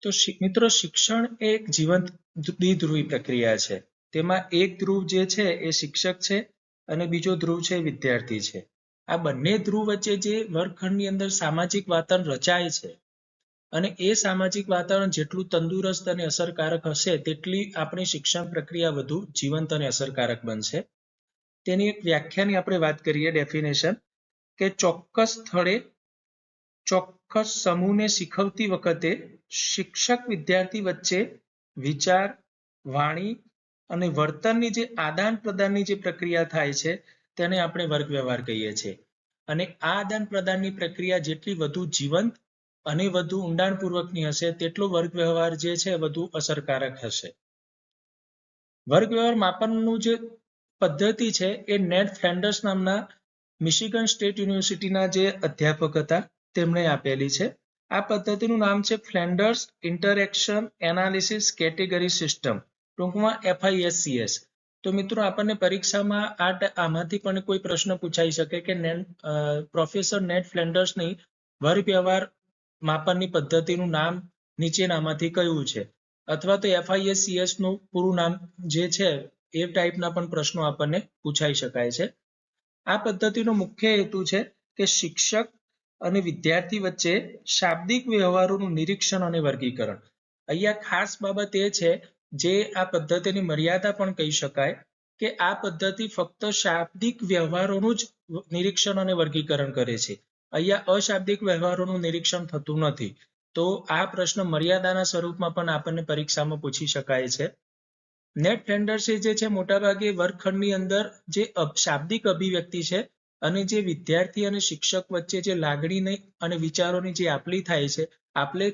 તો મિત્રો શિક્ષણ એ એક જીવંત દ્વિધ્રુવી પ્રક્રિયા છે. તેમાં એક ધ્રુવ જે છે એ શિક્ષક છે અને બીજો ધ્રુવ છે વિદ્યાર્થી છે. આ બંને ધ્રુવ વચ્ચે જે વર્ગખંડની અંદર સામાજિક વાતાવરણ રચાય છે અને એ સામાજિક વાતાવરણ જેટલું તંદુરસ્ત અને અસરકારક હશે તેટલી આપણી શિક્ષણ પ્રક્રિયા વધુ જીવંત અને અસરકારક બનશે. તેની એક વ્યાખ્યાની આપણે વાત કરીએ, ડેફિનેશન, કે ચોક્કસ સ્થળે ચોક્કસ સમૂહને શીખવતી વખતે શિક્ષક વિદ્યાર્થી વચ્ચે વિચાર, વાણી અને વર્તનની જે આદાન પ્રદાનની જે પ્રક્રિયા થાય છે તેને આપણે વર્ગ વ્યવહાર કહીએ છીએ. અને આ આદાન પ્રદાનની પ્રક્રિયા જેટલી વધુ જીવંત અને વધુ ઊંડાણપૂર્વકની હશે તેટલો વર્ગ વ્યવહાર જે છે વધુ અસરકારક હશે. વર્ગ વ્યવહાર માપનનું જે પદ્ધતિ છે એ નેડ ફ્લેન્ડર્સ નામના મિશિગન સ્ટેટ યુનિવર્સિટીના જે અધ્યાપક હતા તેમણે આપેલી છે. આ પદ્ધતિનું નામ છે ફ્લેન્ડર્સ ઇન્ટરેક્શન એનાલિસિસ કેટેગરી સિસ્ટમ, ટૂંકમાં FISCS. તો મિત્રો આપણને પરીક્ષામાં આમાંથી પણ કોઈ પ્રશ્ન પૂછાઈ શકે કે પ્રોફેસર નેડ ફ્લેન્ડર્સની વર્ગ વ્યવહાર માપનની પદ્ધતિનું નામ નીચેનામાંથી કયું છે, અથવા તો FISCS નું પૂરું નામ જે છે એ ટાઈપના પણ પ્રશ્નો આપણને પૂછાઈ શકાય છે. આ પદ્ધતિનો મુખ્ય હેતુ છે કે શિક્ષક અને વિદ્યાર્થી વચ્ચે શાબ્દિક વ્યવહારોનું નિરીક્ષણ અને વર્ગીકરણ. અહીંયા ખાસ બાબત એ છે જે આ પદ્ધતિની મર્યાદા પણ કહી શકાય કે આ પદ્ધતિ ફક્ત શાબ્દિક વ્યવહારોનું જ નિરીક્ષણ અને વર્ગીકરણ કરે છે. અહીંયા અશાબ્દિક વ્યવહારોનું નિરીક્ષણ થતું નથી. તો આ પ્રશ્ન મર્યાદાના સ્વરૂપમાં પણ આપણને પરીક્ષામાં પૂછી શકાય છે. નેડ ફ્લેન્ડર્સે જે છે મોટાભાગે વર્ગખંડની અંદર જે શાબ્દિક અભિવ્યક્તિ છે અને જે વિદ્યાર્થી અને શિક્ષક વચ્ચે જે લાગણી અને વિચારોની જે આપલે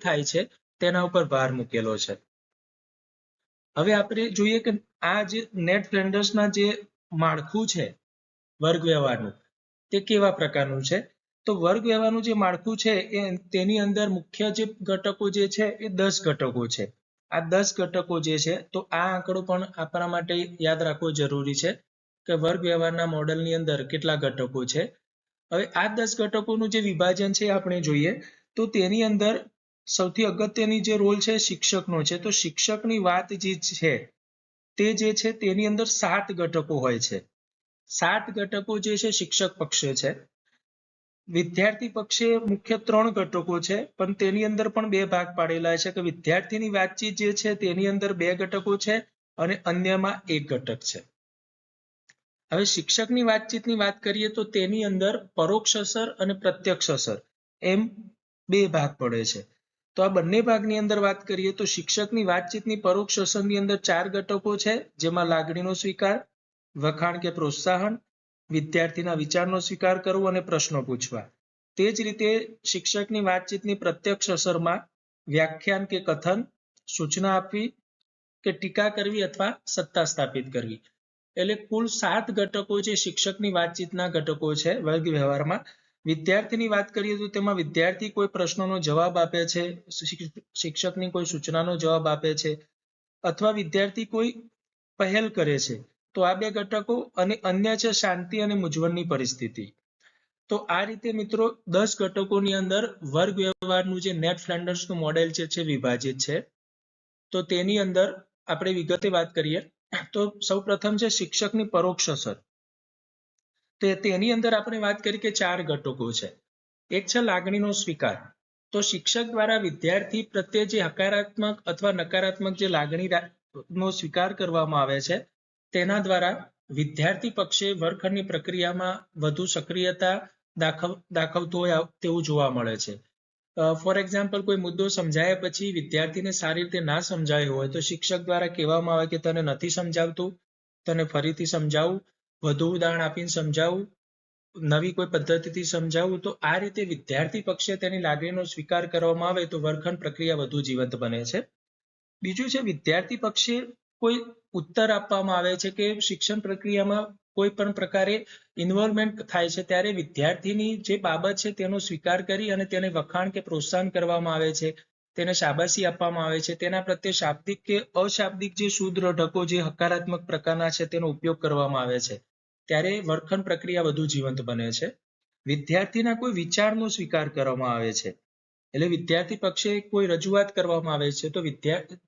થાય છે તેના ઉપર ભાર મૂકેલો છે. હવે આપણે જોઈએ કે આ જે નેડ ફ્લેન્ડર્સના જે માળખું છે વર્ગ વ્યવહારનું તે કેવા પ્રકારનું છે. તો વર્ગ વ્યવહારનું જે માળખું છે તેની અંદર મુખ્ય જે ઘટકો જે છે એ 10 ઘટકો છે. આ 10 ઘટકો જે છે, તો આ આંકડો પણ આપણા માટે યાદ રાખવો જરૂરી છે કે વર્ગ વ્યવહારના મોડેલની અંદર કેટલા ઘટકો છે. હવે આ 10 ઘટકોનું જે વિભાજન છે આપણે જોઈએ તો તેની અંદર સૌથી અગત્યની જે રોલ છે શિક્ષકનો છે. તો શિક્ષકની વાત જે છે તે જે છે તેની અંદર 7 ઘટકો હોય છે. 7 ઘટકો જે છે શિક્ષક પક્ષે છે. વિદ્યાર્થી પક્ષે મુખ્ય 3 ઘટકો છે, પણ તેની અંદર પણ 2 ભાગ પાડેલા છે કે વિદ્યાર્થીની વાતચીત જે છે તેની અંદર 2 ઘટકો છે અને અન્યમાં 1 ઘટક છે. હવે શિક્ષકની વાતચીતની વાત કરીએ તો તેની અંદર પરોક્ષ અસર અને પ્રત્યક્ષ અસર એમ 2 ભાગ પડે છે. તો આ બંને ભાગની અંદર વાત કરીએ તો શિક્ષકની વાતચીતની પરોક્ષ અસરની અંદર 4 ઘટકો છે, જેમાં લાગણીનો સ્વીકાર, વખાણ કે પ્રોત્સાહન, વિદ્યાર્થીના વિચારનો સ્વીકાર કરવો અને પ્રશ્નો પૂછવા. તે જ રીતે શિક્ષકની વાતચીતની પ્રત્યક્ષ અસરમાં વ્યાખ્યાન કે કથન, સૂચના આપવી કે ટીકા કરવી અથવા સત્તા સ્થાપિત કરવી. એટલે કુલ 7 ઘટકો જે શિક્ષકની વાતચીતના ઘટકો છે વર્ગ વ્યવહારમાં. વિદ્યાર્થીની વાત કરીએ તો તેમાં વિદ્યાર્થી કોઈ પ્રશ્નનો જવાબ આપે છે, શિક્ષકની કોઈ સૂચનાનો જવાબ આપે છે અથવા વિદ્યાર્થી કોઈ પહેલ કરે છે. તો આ 2 ઘટકો અને અન્ય છે શાંતિ અને મૂંઝવણની પરિસ્થિતિ. તો આ રીતે મિત્રો 10 ઘટકોની અંદર વર્ગ વ્યવહારનું જે નેડ ફ્લેન્ડર્સનું મોડેલ છે વિભાજિત છે. તો તેની અંદર આપણે વિગતે વાત કરીએ તો સૌપ્રથમ છે શિક્ષકની પરોક્ષ અસર. તેની અંદર આપણે વાત કરી કે 4 ઘટકો છે. એક છે લાગણીનો સ્વીકાર. તો શિક્ષક દ્વારા વિદ્યાર્થી પ્રત્યે જે હકારાત્મક અથવા નકારાત્મક જે લાગણીનો સ્વીકાર કરવામાં આવે છે તેના દ્વારા વિદ્યાર્થી પક્ષે વર્ગખંડની પ્રક્રિયામાં વધુ સક્રિયતા દાખવતું હોય તેવું જોવા મળે છે. ફોર એક્ઝામ્પલ, કોઈ મુદ્દો સમજાયા પછી વિદ્યાર્થીને સારી રીતે ના સમજાયો હોય તો શિક્ષક દ્વારા કહેવામાં આવે કે તને નથી સમજાવતું, તને ફરીથી સમજાવું, વધુ ઉદાહરણ આપીને સમજાવું, નવી કોઈ પદ્ધતિથી સમજાવું. તો આ રીતે વિદ્યાર્થી પક્ષે તેની લાગણીનો સ્વીકાર કરવામાં આવે તો વર્ગખંડ પ્રક્રિયા વધુ જીવંત બને છે. બીજું છે વિદ્યાર્થી પક્ષે કોઈ ઉત્તર આપવામાં આવે છે કે શિક્ષણ પ્રક્રિયામાં કોઈ પણ પ્રકારે ઇન્વોલ્વમેન્ટ થાય છે ત્યારે વિદ્યાર્થીની જે બાબત છે તેનો સ્વીકાર કરી અને તેને વખાણ કે પ્રોત્સાહન કરવામાં આવે છે, તેને શાબાશી આપવામાં આવે છે, તેના પ્રત્યે શાબ્દિક કે અશાબ્દિક જે શુદ્ધઘટકો જે હકારાત્મક પ્રકારના છે તેનો ઉપયોગ કરવામાં આવે છે. ત્યારે વર્ગખંડ પ્રક્રિયા વધુ જીવંત બને છે. વિદ્યાર્થીના કોઈ વિચારનો સ્વીકાર કરવામાં આવે છે. એટલે વિદ્યાર્થી પક્ષે કોઈ રજૂઆત કરવામાં આવે છે તો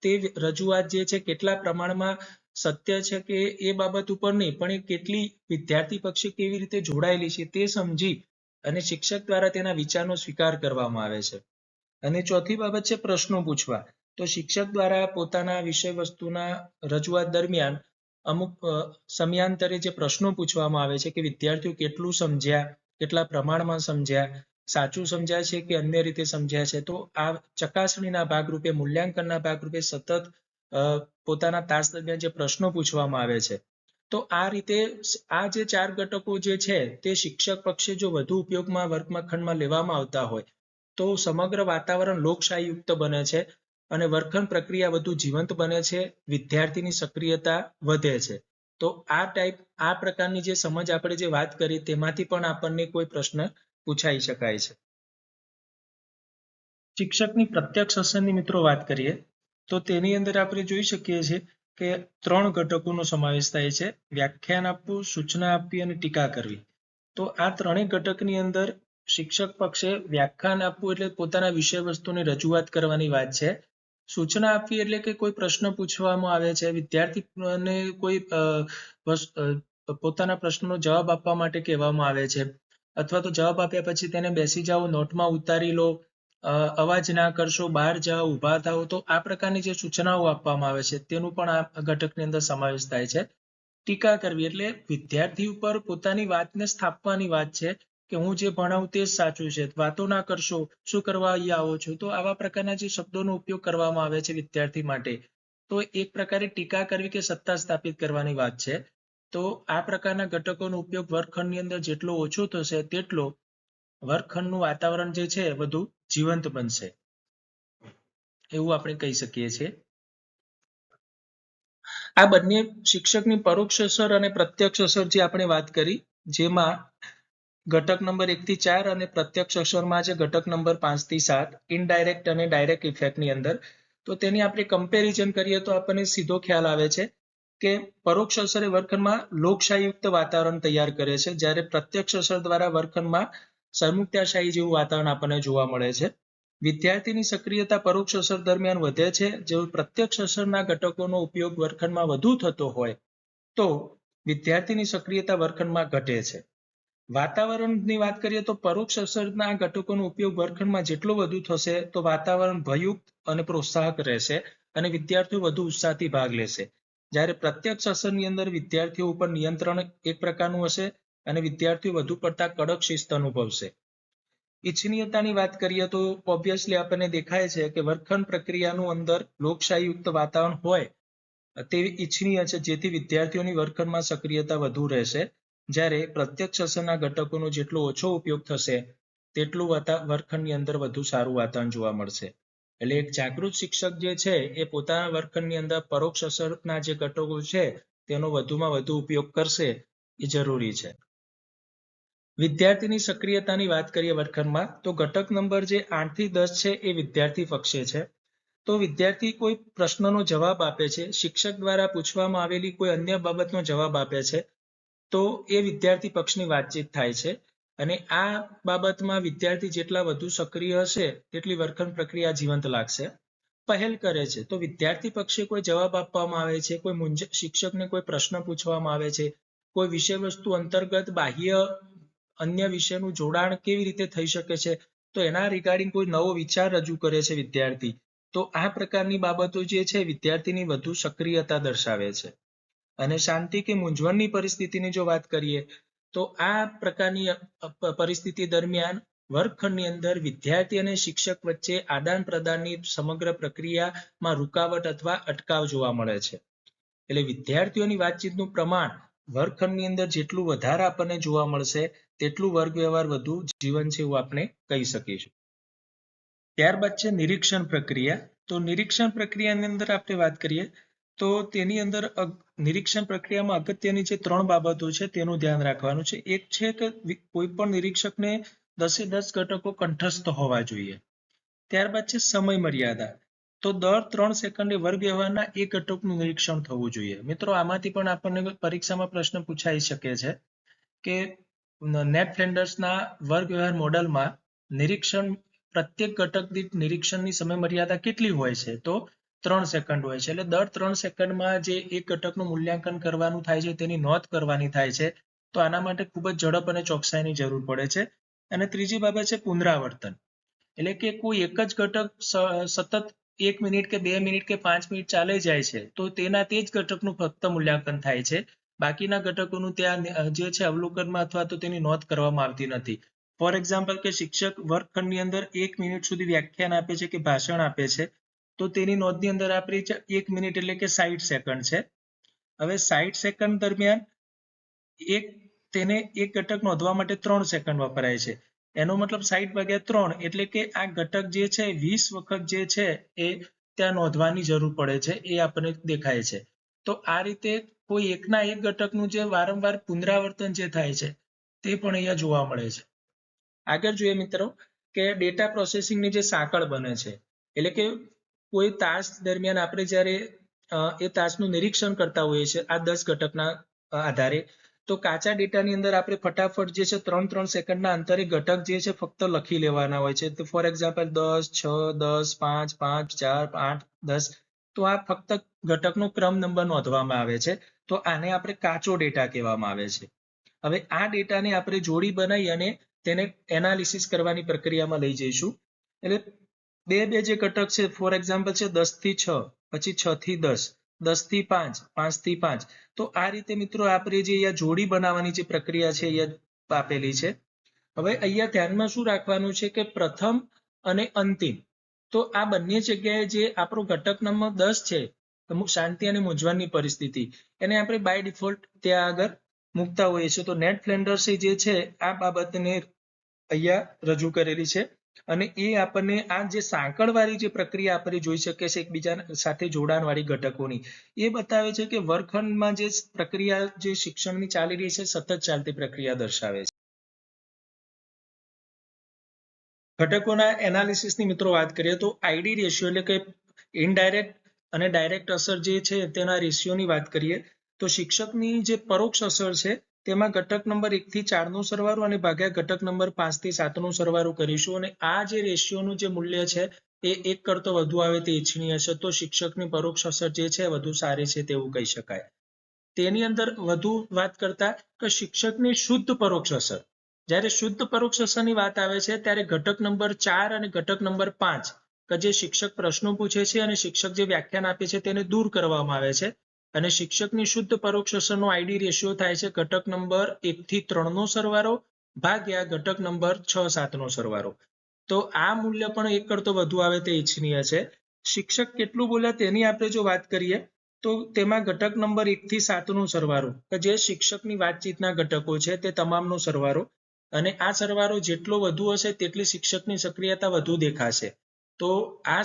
તે રજૂઆત જે છે કેટલા પ્રમાણમાં સત્ય છે કે એ બાબત ઉપર નહીં, પણ એ કેટલી વિદ્યાર્થી પક્ષે કેવી રીતે જોડાયેલી છે તે સમજી અને શિક્ષક દ્વારા તેના વિચારનો સ્વીકાર કરવામાં આવે છે. અને ચોથી બાબત છે પ્રશ્નો પૂછવા. તો શિક્ષક દ્વારા પોતાના વિષય વસ્તુના રજૂઆત દરમિયાન અમુક સમયાંતરે જે પ્રશ્નો પૂછવામાં આવે છે કે વિદ્યાર્થીઓ કેટલું સમજ્યા, કેટલા પ્રમાણમાં સમજ્યા, સાચું સમજ્યા છે કે અન્ય રીતે સમજ્યા છે. તો આ ચકાસણીના ભાગરૂપે, મૂલ્યાંકનના ભાગરૂપે સતત પોતાના તાસ દરમિયાન જે પ્રશ્નો પૂછવામાં આવે છે. તો આ રીતે આ જે 4 ઘટકો જે છે તે શિક્ષક પક્ષે જો વધુ ઉપયોગમાં વર્ગખંડમાં લેવામાં આવતા હોય તો સમગ્ર વાતાવરણ લોકશાહીયુક્ત બને છે અને વર્ગખંડ પ્રક્રિયા વધુ જીવંત બને છે, વિદ્યાર્થીની સક્રિયતા વધે છે. તો આ પ્રકારની જે સમજ આપણે જે વાત કરી તેમાંથી પણ આપણને કોઈ પ્રશ્ન પૂછાઈ શકાય છે. શિક્ષકની પ્રત્યક્ષ અસરની મિત્રો વાત કરીએ તો તેની અંદર આપણે જોઈ શકીએ છીએ કે 3 ઘટકોનો સમાવેશ થાય છે: વ્યાખ્યાન આપવું, સૂચના આપવી અને ટીકા કરવી. તો આ ત્રણેય ઘટકની અંદર શિક્ષક પક્ષે વ્યાખ્યાન આપવું એટલે પોતાના વિષય વસ્તુની રજૂઆત કરવાની વાત છે. સૂચના આપવી એટલે કે કોઈ પ્રશ્ન પૂછવામાં આવે છે, વિદ્યાર્થીને કોઈ પોતાના પ્રશ્નનો જવાબ આપવા માટે કહેવામાં આવે છે, અથવા તો જવાબ આપ્યા પછી તેને બેસી જાઓ, નોટમાં ઉતારી લો, અવાજ ના કરશો, બહાર જાઓ, ઊભા થાઓ. તો આ પ્રકારની જે સૂચનાઓ આપવામાં આવે છે તેનું પણ આ ઘટકની અંદર સમાવેશ થાય છે. ટીકા કરવી એટલે વિદ્યાર્થી ઉપર પોતાની વાતને સ્થાપવાની વાત છે કે હું જે ભણાવું તે જ સાચું છે, વાતો ના કરશો, શું કરવા અહીંયા આવો છો. તો આવા પ્રકારના જે શબ્દોનો ઉપયોગ કરવામાં આવે છે વિદ્યાર્થી માટે, તો એક પ્રકારે ટીકા કરવી કે સત્તા સ્થાપિત કરવાની વાત છે. તો આ પ્રકારના ઘટકોનો ઉપયોગ વર્ગખંડની અંદર જેટલો ઓછો થશે તેટલો વર્ગખંડનું વાતાવરણ જે છે વધુ જીવંત બનશે, એવું આપણે કહી શકીએ છીએ. આ બંને શિક્ષકની પરોક્ષ અસર અને પ્રત્યક્ષ અસર જે આપણે વાત કરી, જેમાં ઘટક નંબર 1 થી 4 અને પ્રત્યક્ષ અસરમાં છે ઘટક નંબર 5 થી 7 ઇનડાયરેક્ટ અને ડાયરેક્ટ ઇફેક્ટની અંદર, તો તેની આપણે કમ્પેરિઝન કરીએ તો આપણને સીધો ખ્યાલ આવે છે કે પરોક્ષ અસર વર્ગખંડમાં લોકશાહીયુક્ત વાતાવરણ તૈયાર કરે છે, જ્યારે પ્રત્યક્ષ અસર દ્વારા વર્ગખંડમાં સરમુખત્યારશાહી જેવું વાતાવરણ આપણને જોવા મળે છે. વિદ્યાર્થીની સક્રિયતા પરોક્ષ અસર દરમિયાન વધે છે, જો પ્રત્યક્ષ અસરના ઘટકોનો ઉપયોગ વર્ગખંડમાં વધુ થતો હોય તો વિદ્યાર્થીની સક્રિયતા વર્ગખંડમાં ઘટે છે. વાતાવરણની વાત કરીએ તો પરોક્ષ અસરના ઘટકોનો ઉપયોગ વર્ગખંડમાં જેટલો વધુ થશે તો વાતાવરણ ભયયુક્ત અને પ્રોત્સાહક રહેશે અને વિદ્યાર્થીઓ વધુ ઉત્સાહથી ભાગ લેશે. જ્યારે પ્રત્યક્ષ અસરની અંદર વિદ્યાર્થીઓ ઉપર નિયંત્રણ એક પ્રકારનું હશે અને વિદ્યાર્થીઓ વધુ પડતા કડક શિસ્ત અનુભવશે. ઇચ્છનીયતાની વાત કરીએ તો ઓબ્વિયસલી આપણને દેખાય છે કે વર્ગખંડ પ્રક્રિયાનું અંદર લોકશાહીયુક્ત વાતાવરણ હોય તે ઇચ્છનીય છે, જેથી વિદ્યાર્થીઓની વર્ગખંડમાં સક્રિયતા વધુ રહેશે. જ્યારે પ્રત્યક્ષ અસરના ઘટકોનો જેટલો ઓછો ઉપયોગ થશે તેટલું વર્ગખંડની અંદર વધુ સારું વાતાવરણ જોવા મળશે. એટલે એક જાગૃત શિક્ષક જે છે એ પોતાના વર્ગખંડની અંદર પરોક્ષ અસરના જે ઘટકો છે તેનો વધુમાં વધુ ઉપયોગ કરશે, એ જરૂરી છે. વિદ્યાર્થીની સક્રિયતાની વાત કરીએ વર્ગખંડમાં, તો ઘટક નંબર જે 8 થી 10 છે એ વિદ્યાર્થી પક્ષે છે. તો વિદ્યાર્થી કોઈ પ્રશ્નનો જવાબ આપે છે, શિક્ષક દ્વારા પૂછવામાં આવેલી કોઈ અન્ય બાબતનો જવાબ આપે છે, તો એ વિદ્યાર્થી પક્ષની વાતચીત થાય છે અને આ બાબતમાં વિદ્યાર્થી જેટલા વધુ સક્રિય હશે તેટલી વર્ગખંડ પ્રક્રિયા જીવંત લાગશે. પહેલ કરે છે, તો વિદ્યાર્થી પક્ષે કોઈ જવાબ આપવામાં આવે છે, શિક્ષકને કોઈ પ્રશ્ન પૂછવામાં આવે છે, કોઈ વિષય વસ્તુ અંતર્ગત બાહ્ય અન્ય વિષયનું જોડાણ કેવી રીતે થઈ શકે છે, તો એના રિગાર્ડિંગ કોઈ નવો વિચાર રજૂ કરે છે વિદ્યાર્થી, તો આ પ્રકારની બાબતો જે છે વિદ્યાર્થીની વધુ સક્રિયતા દર્શાવે છે. અને શાંતિ કે મૂંઝવણની પરિસ્થિતિની જો વાત કરીએ તો આ પ્રકારની પરિસ્થિતિ દરમિયાન વર્ગખંડની અંદર વિદ્યાર્થી અને શિક્ષક વચ્ચે આદાન પ્રદાનની સમગ્ર પ્રક્રિયામાં રૂકાવટ અથવા અટકાવ જોવા મળે છે. એટલે વિદ્યાર્થીઓની વાતચીતનું પ્રમાણ વર્ગખંડની અંદર જેટલું વધારે આપણને જોવા મળશે તેટલું વર્ગ વ્યવહાર વધુ જીવન છે એવું આપણે કહી શકીશું. ત્યારબાદ છે નિરીક્ષણ પ્રક્રિયા. તો નિરીક્ષણ પ્રક્રિયાની અંદર આપણે વાત કરીએ તો તેની અંદર નિરીક્ષણ પ્રક્રિયામાં અગત્યની જે 3 બાબતો છે તેનું ધ્યાન રાખવાનું છે. એક છે કે કોઈ પણ નિરીક્ષકને 10 એ 10 ઘટકો કંઠસ્થ હોવા જોઈએ. ત્યારબાદ છે સમય મર્યાદા. તો દર 3 સેકન્ડે વર્ગ વ્યવહારના એક ઘટકનું નિરીક્ષણ થવું જોઈએ. મિત્રો આમાંથી પણ આપણને પરીક્ષામાં પ્રશ્ન પૂછાઈ શકે છે કે નેટ ફ્લેન્ડર્સના વર્ગ વ્યવહાર મોડેલમાં નિરીક્ષણ પ્રત્યેક ઘટક દીઠ નિરીક્ષણની સમય મર્યાદા કેટલી હોય છે? તો 3 સેકન્ડ હોય છે. એટલે દર 3 સેકન્ડમાં જે એક ઘટકનું મૂલ્યાંકન કરવાનું થાય છે તેની નોંધ કરવાની થાય છે. તો આના માટે ખૂબ જ ઝડપ અને ચોકસાઈની જરૂર પડે છે. અને ત્રીજી બાબત છે પુનરાવર્તન. એટલે કે કોઈ એક જ ઘટક સતત 1 મિનિટ કે 2 મિનિટ કે 5 મિનિટ ચાલે જાય છે તો તે જ ઘટકનું ફક્ત મૂલ્યાંકન થાય છે. બાકીના ઘટકોનું ત્યાં જે છે અવલોકનમાં અથવા તો તેની નોંધ કરવામાં આવતી નથી. ફોર એક્ઝામ્પલ કે શિક્ષક વર્ગખંડની અંદર 1 મિનિટ સુધી વ્યાખ્યાન આપે છે કે ભાષણ આપે છે તો તેની નોંધની અંદર આપણી 1 મિનિટ એટલે કે 60 સેકન્ડ છે. હવે 60 સેકન્ડ દરમિયાન તેને એક ઘટક નોંધવા માટે 3 સેકન્ડ વપરાય છે. એનો મતલબ 60 ભાગ્યા 3 એટલે કે આ ઘટક જે છે 20 વખત જે છે એ ત્યાં નોંધવાની જરૂર પડે છે એ આપણને દેખાય છે. તો આ રીતે કોઈ એકના એક ઘટકનું જે વારંવાર પુનરાવર્તન જે થાય છે તે પણ અહીંયા જોવા મળે છે. આગળ જોઈએ મિત્રો કે ડેટા પ્રોસેસિંગની જે સાંકળ બને છે એટલે કે કોઈ તાસ દરમિયાન આપણે જ્યારે એ તાસનું નિરીક્ષણ કરતા હોઈએ છીએ આ 10 ઘટકના આધારે તો કાચા ડેટાની અંદર આપણે ફટાફટ જે છે 3 સેકન્ડના અંતરે ઘટક જે છે ફક્ત લખી લેવાના હોય છે. તો ફોર એક્ઝામ્પલ 10, 6, 10, 5, 5, 4, 8, 10 તો આ ફક્ત ઘટકનો ક્રમ નંબર નોંધવામાં આવે છે. તો આને આપણે કાચો ડેટા કહેવામાં આવે છે. હવે આ ડેટાને આપણે જોડી બનાવી અને તેને એનાલિસિસ કરવાની પ્રક્રિયામાં લઈ જઈશું. એટલે બે જે ઘટક છે ફોર એક્ઝામ્પલ છે 10 થી 6, પછી 6 થી 10, 10 થી 5, 5 થી 5. તો આ રીતે મિત્રો આપણે જે અહીંયા જોડી બનાવવાની જે પ્રક્રિયા છે અહીંયા આપેલી છે. હવે અહીંયા ધ્યાનમાં શું રાખવાનું છે કે પ્રથમ અને અંતિમ તો આ બંને જગ્યાએ જે આપણો ઘટક નંબર 10 છે અમુક શાંતિ અને મૂંઝવણની પરિસ્થિતિ એને આપણે બાય ડિફોલ્ટ ત્યાં આગળ મૂકતા હોઈએ છીએ. તો નેટ ફ્લેન્ડર્સે જે છે આ બાબતને અહીંયા રજૂ કરેલી છે અને એ આપણને આ જે સાંકળવાળી જે પ્રક્રિયા આપણે જોઈ શકીએ છીએ એકબીજા સાથે જોડાણવાળી ઘટકોની એ બતાવે છે કે વર્ગખંડમાં જે પ્રક્રિયા જે શિક્ષણની ચાલી રહી છે સતત ચાલતી પ્રક્રિયા દર્શાવે છે. ઘટકોના એનાલિસિસની મિત્રો વાત કરીએ તો આઈડી રેશિયો એટલે કે ઇનડાયરેક્ટ અને ડાયરેક્ટ અસર જે છે તેના રેશિયોની વાત કરીએ તો શિક્ષકની જે પરોક્ષ અસર છે તેમાં ઘટક નંબર 1 થી 4 નો સરવાળો અને ભાગ્યા ઘટક નંબર 5 થી 7 નો સરવાળો કરીશું અને આ જે રેશિયોનું જે મૂલ્ય છે એ 1 કરતો વધુ આવે તે ઇચ્છનીય છે. તો શિક્ષકની પરોક્ષ અસર જે છે વધુ સારી છે તેવું કહી શકાય. તેની અંદર વધુ વાત કરતા કે શિક્ષકની શુદ્ધ પરોક્ષ અસર જ્યારે શુદ્ધ પરોક્ષ અસરની વાત આવે છે ત્યારે ઘટક નંબર 4 અને ઘટક નંબર 5 કે જે શિક્ષક પ્રશ્નો પૂછે છે અને શિક્ષક જે વ્યાખ્યાન આપે છે તેને દૂર કરવામાં આવે છે અને શિક્ષકની શુદ્ધ પરોક્ષ અસરનો આઈડી રેશિયો થાય છે ઘટક નંબર 1 થી 3 નો સરવાળો ભાગ્યા ઘટક નંબર 6, 7 નો સરવાળો. તો આ મૂલ્ય પણ 1 કરતો વધુ આવે તે ઇચ્છનીય છે. શિક્ષક કેટલું બોલ્યા તેની આપણે જો વાત કરીએ તો તેમાં ઘટક નંબર 1 થી 7 નો સરવાળો કે જે શિક્ષકની વાતચીતના ઘટકો છે તે તમામનો સરવાળો અને આ સરવાળો જેટલો વધુ હશે તેટલી શિક્ષકની સક્રિયતા વધુ દેખાશે. તો આ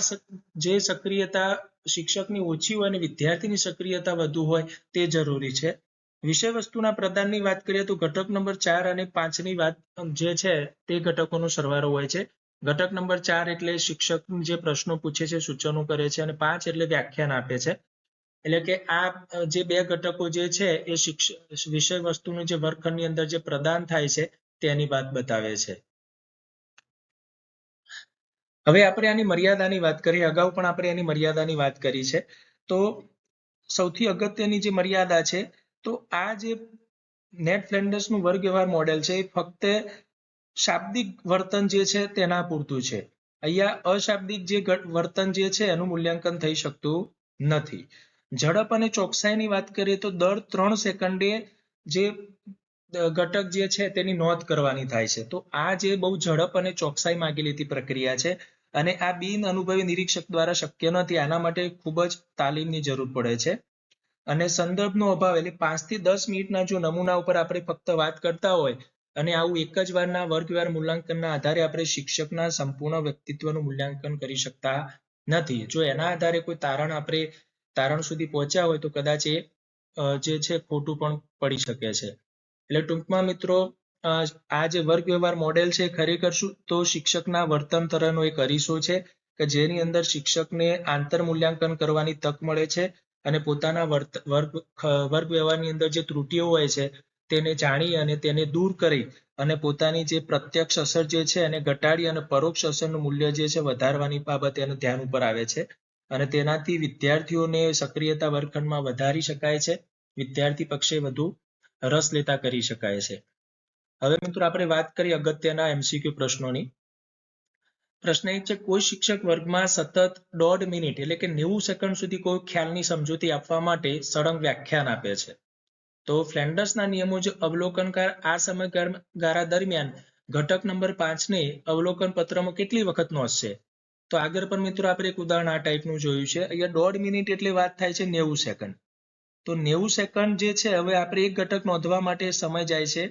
જે સક્રિયતા શિક્ષકની ઓછી હોય અને વિદ્યાર્થીની સક્રિયતા વધુ હોય તે જરૂરી છે. વિષય વસ્તુના પ્રદાનની વાત કરીએ તો ઘટક નંબર 4 અને 5 ની વાત જે છે તે ઘટકોનો સરવાળો હોય છે. ઘટક નંબર 4 એટલે શિક્ષક જે પ્રશ્નો પૂછે છે સૂચનો કરે છે અને 5 એટલે વ્યાખ્યાન આપે છે. એટલે કે આ જે બે ઘટકો જે છે એ વિષય વસ્તુનું જે વર્ગખંડની અંદર જે પ્રદાન થાય છે તેની વાત બતાવે છે. હવે આપણે આની મર્યાદાની વાત કરીએ. અગાઉ પણ આપણે એની મર્યાદાની વાત કરી છે. તો સૌથી અગત્યની જે મર્યાદા છે તો આ જે નેટ ફ્લેન્ડર્સનું વર્ગ વ્યવહાર મોડેલ છે એ ફક્ત શાબ્દિક વર્તન જે છે તેના પૂરતું છે. અહીંયા અશાબ્દિક જે વર્તન જે છે એનું મૂલ્યાંકન થઈ શકતું નથી. ઝડપ અને ચોકસાઈની વાત કરીએ તો દર 3 સેકન્ડે જે ઘટક જે છે તેની નોંધ કરવાની થાય છે. તો આ જે બહુ ઝડપ અને ચોકસાઈ માંગી લેતી પ્રક્રિયા છે અને આ બિન અનુભવી નિરીક્ષક દ્વારા શક્ય નથી. આના માટે ખૂબ જ તાલીમની જરૂર પડે છે અને સંદર્ભનો અભાવ એટલે 5 થી 10 મિનિટના જો નમૂના ઉપર આપણે ફક્ત વાત કરતા હોય અને આવું એક જ વારના વર્ગ વ્યવહાર મૂલ્યાંકનના આધારે આપણે શિક્ષકના સંપૂર્ણ વ્યક્તિત્વનું મૂલ્યાંકન કરી શકતા નથી. જો એના આધારે કોઈ તારણ સુધી પહોંચ્યા હોય તો કદાચ એ જે છે ખોટું પણ પડી શકે છે. એટલે ટૂંકમાં મિત્રો આ જે વર્ગ વ્યવહાર મોડેલ છે ખરેખર શું તો શિક્ષકના વર્તન તરફનો એક અરીસો છે કે જેની અંદર શિક્ષકને આંતર મૂલ્યાંકન કરવાની તક મળે છે અને પોતાના વર્ગ વ્યવહારની અંદર જે ત્રુટીઓ હોય છે તેને જાણી અને તેને દૂર કરી અને પોતાની જે પ્રત્યક્ષ અસર જે છે એને ઘટાડી અને પરોક્ષ અસરનું મૂલ્ય જે છે વધારવાની બાબત એનું ધ્યાન ઉપર આવે છે અને તેનાથી વિદ્યાર્થીઓને સક્રિયતા વર્ગખંડમાં વધારી શકાય છે, વિદ્યાર્થી પક્ષે વધુ રસ લેતા કરી શકાય છે. હવે મિત્રો આપણે વાત કરીએ અગત્યના MCQ પ્રશ્નોની. પ્રશ્ન 1 છે, કોઈ શિક્ષક વર્ગમાં સતત 1.5 મિનિટ એટલે કે 90 સેકન્ડ સુધી કોઈ ખ્યાલની સમજૂતી આપવા માટે સળંગ વ્યાખ્યાન આપે છે. તો ફ્લેન્ડર્સના નિયમો મુજબ અવલોકનકાર આ સમયગાળા દરમિયાન ઘટક નંબર 5 ને અવલોકન પત્રમાં કેટલી વખત નોંધશે? તો આગળ પણ મિત્રો આપણે એક ઉદાહરણ આ ટાઈપનું જોયું છે. અહીંયા 1.5 મિનિટ એટલે વાત થાય છે 90 સેકન્ડ. તો 90 સેકન્ડ જે છે હવે આપણે એક ઘટક નોંધવા માટે સમય જાય છે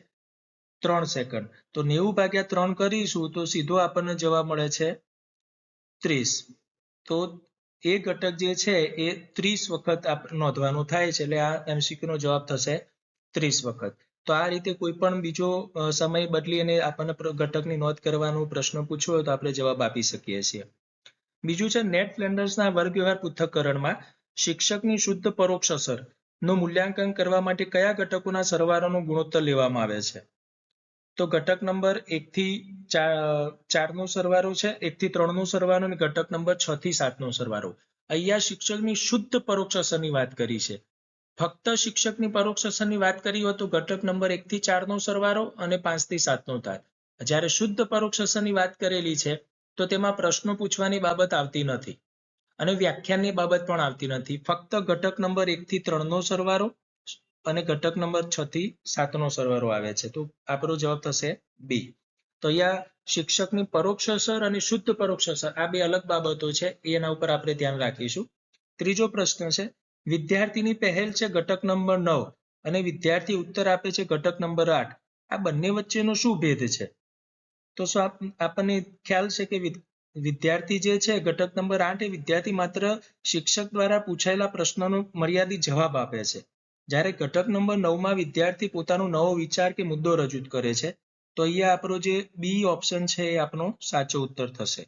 3 સેકન્ડ. તો 90 ભાગ્યા 3 કરીશું તો સીધો આપણને જવાબ મળે છે 30. તો એ ઘટક જે છે એ 30 વખત નોંધવાનું થાય છે, એટલે આ MCQ નો જવાબ થશે 30 વખત. તો આ રીતે કોઈ પણ બીજો સમય બદલી અને આપણને ઘટકની નોંધ કરવાનો પ્રશ્ન પૂછ્યો હોય તો આપણે જવાબ આપી શકીએ છીએ. બીજું છે, નેટ ફ્લેન્ડર્સના વર્ગ વ્યવહાર પૃથ્થકરણમાં શિક્ષકની શુદ્ધ પરોક્ષ અસર નું મૂલ્યાંકન કરવા માટે કયા ઘટકોના સરવાળાનો ગુણોત્તર લેવામાં આવે છે? તો ઘટક નંબર 1 થી 4 નો સરવાળો છે, 1 થી 3 નો સરવાળો અને ઘટક નંબર 6 થી 7 નો સરવાળો. અહીંયા શિક્ષકની શુદ્ધ પરોક્ષ અસરની વાત કરી છે. ફક્ત શિક્ષકની પરોક્ષ અસરની વાત કરી હોય તો ઘટક નંબર 1 થી 4 નો સરવાળો અને 5 થી 7 નો થાય. જ્યારે શુદ્ધ પરોક્ષ અસરની વાત કરેલી છે તો તેમાં પ્રશ્નો પૂછવાની બાબત આવતી નથી અને વ્યાખ્યાનની બાબત પણ આવતી નથી. ફક્ત ઘટક નંબર 1 થી 3 નો સરવાળો અને ઘટક નંબર 6 થી 7 નો સરવાળો આવે છે. તો આપણો જવાબ થશે બી. તો અહીંયા શિક્ષકની પરોક્ષ અસર અને શુદ્ધ પરોક્ષ અસર આ બે અલગ બાબતો છે, એના ઉપર આપણે ધ્યાન રાખીશું. ત્રીજો પ્રશ્ન છે, વિદ્યાર્થીની પહેલ છે ઘટક નંબર 9 અને વિદ્યાર્થી ઉત્તર આપે છે ઘટક નંબર 8. આ બંને વચ્ચેનો શું ભેદ છે? તો આપણને ખ્યાલ છે કે વિદ્યાર્થી જે છે ઘટક નંબર 8 એ વિદ્યાર્થી માત્ર શિક્ષક દ્વારા પૂછાયેલા પ્રશ્નનો મર્યાદિત જવાબ આપે છે, જ્યારે ઘટક નંબર 9 માં વિદ્યાર્થી પોતાનો નવો વિચાર કે મુદ્દો રજૂ કરે છે. તો અહીંયા આપણો જે બી ઓપ્શન છે એ આપણો સાચો ઉત્તર થશે.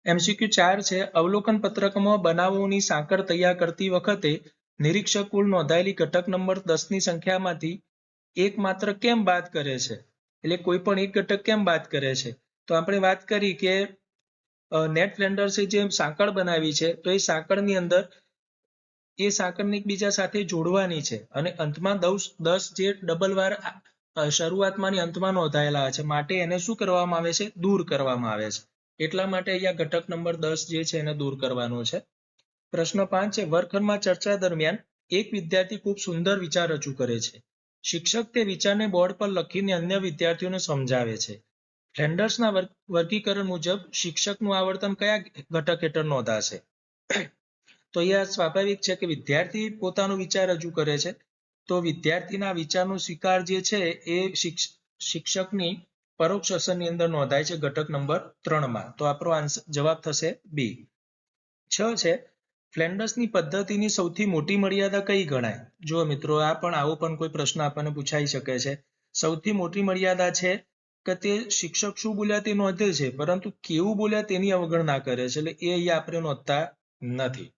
MCQ 4 છે, અવલોકન પત્રકમાં બનાવોની સાંકળ તૈયાર કરતી વખતે નિરીક્ષક કુલ નોંધાયેલી ઘટક નંબર 10 ની સંખ્યામાંથી એક માત્ર કેમ બાદ કરે છે? એટલે કોઈ પણ એક ઘટક કેમ બાદ કરે છે? તો આપણે વાત કરી કે નેટ ફ્લેન્ડર્સે જે સાંકળ બનાવી છે તો એ સાંકળની અંદર એ સાંકળને એકબીજા સાથે જોડવાની છે અને અંતમાં 10 જે ડબલ વાર શરૂઆતમાં અને અંતમાં નોંધાયેલા છે, માટે એને શું કરવામાં આવે છે? દૂર કરવામાં આવે છે. એટલા માટે અહીંયા ઘટક નંબર 10 જે છે એને દૂર કરવાનો છે. પ્રશ્ન 5 છે, વર્ગખંડમાં ચર્ચા દરમિયાન એક વિદ્યાર્થી ખૂબ સુંદર વિચાર રજૂ કરે છે. શિક્ષક તે વિચારને બોર્ડ પર લખીને અન્ય વિદ્યાર્થીઓને સમજાવે છે. ફ્લેન્ડર્સના વર્ગીકરણ મુજબ શિક્ષકનું આવર્તન કયા ઘટક હેઠળ નોંધાશે? તો અહીંયા સ્વાભાવિક છે કે વિદ્યાર્થી પોતાનો વિચાર રજૂ કરે છે તો વિદ્યાર્થીના વિચારનો સ્વીકાર જે છે એ શિક્ષકની પરોક્ષ અસરની અંદર નોંધાય છે ઘટક નંબર 3 માં. તો આપણો જવાબ થશે બી. 6 છે, ફ્લેન્ડર્સની પદ્ધતિની સૌથી મોટી મર્યાદા કઈ ગણાય? જુઓ મિત્રો, આવો પણ કોઈ પ્રશ્ન આપણને પૂછાઈ શકે છે. સૌથી મોટી મર્યાદા છે કે તે શિક્ષક શું બોલ્યા તે નોંધે છે, પરંતુ કેવું બોલ્યા તેની અવગણના કરે છે, એટલે એ અહીંયા આપણે નોંધતા નથી.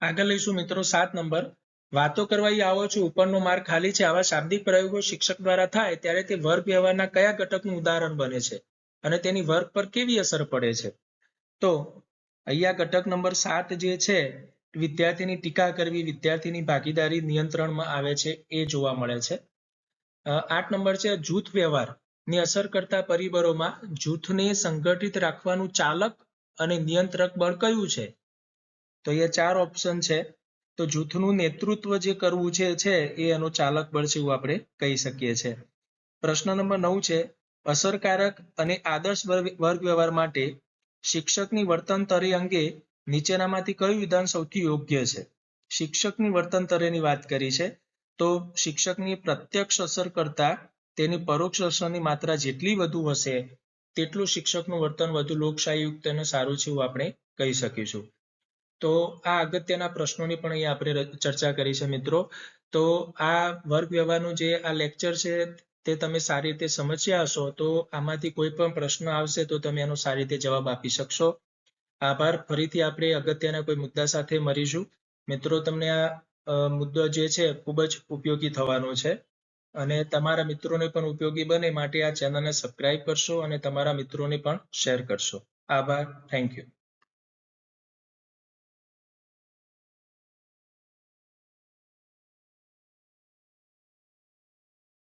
આગળ લઈશું મિત્રો 7 નંબર, વાતો કરવા આવો છો, ઉપરનો માર્ગ ખાલી છે. આવા શાબ્દિક પ્રયોગો શિક્ષક દ્વારા થાય ત્યારે તે વર્ગ વ્યવહારના કયા ઘટકનું ઉદાહરણ બને છે અને તેની વર્ગ પર કેવી અસર પડે છે? તો અહીંયા ઘટક નંબર 7 જે છે, વિદ્યાર્થીની ટીકા કરવી, વિદ્યાર્થીની ભાગીદારી નિયંત્રણમાં આવે છે, એ જોવા મળે છે. 8 નંબર છે, જૂથ વ્યવહારની અસર કરતા પરિબળોમાં જૂથને સંગઠિત રાખવાનું ચાલક અને નિયંત્રક બળ કયું છે? તો એ 4 ઓપ્શન છે. તો જૂથનું નેતૃત્વ જે કરવું છે એ એનો ચાલક બળ છે એવું આપણે કહી શકીએ છીએ. પ્રશ્ન નંબર 9 છે, અસરકારક અને આદર્શ વર્ગ વ્યવહાર માટે શિક્ષકની વર્તનતરી અંગે નીચેનામાંથી કયું વિધાન સૌથી યોગ્ય છે? શિક્ષકની વર્તનતરીની વાત કરી છે તો શિક્ષકની પ્રત્યક્ષ અસર કરતા તેની પરોક્ષ અસરની માત્રા જેટલી વધુ હશે તેટલું શિક્ષકનું વર્તન વધુ લોકશાહીયુક્ત અને સારું છે એવું આપણે કહી શકીશું. તો આ અગત્યના પ્રશ્નોની પણ અહીંયા આપણે ચર્ચા કરી છે મિત્રો. તો આ વર્ગ વ્યવહારનું જે આ લેક્ચર છે તે તમે સારી રીતે સમજ્યા હશો તો આમાંથી કોઈ પણ પ્રશ્ન આવશે તો તમે એનો સારી રીતે જવાબ આપી શકશો. આભાર. ફરીથી આપણે અગત્યના કોઈ મુદ્દા સાથે મળીશું. મિત્રો, તમને આ મુદ્દો જે છે ખૂબ જ ઉપયોગી થવાનો છે અને તમારા મિત્રોને પણ ઉપયોગી બને માટે આ ચેનલને સબસ્ક્રાઇબ કરશો અને તમારા મિત્રોને પણ શેર કરશો. આભાર. Thank you.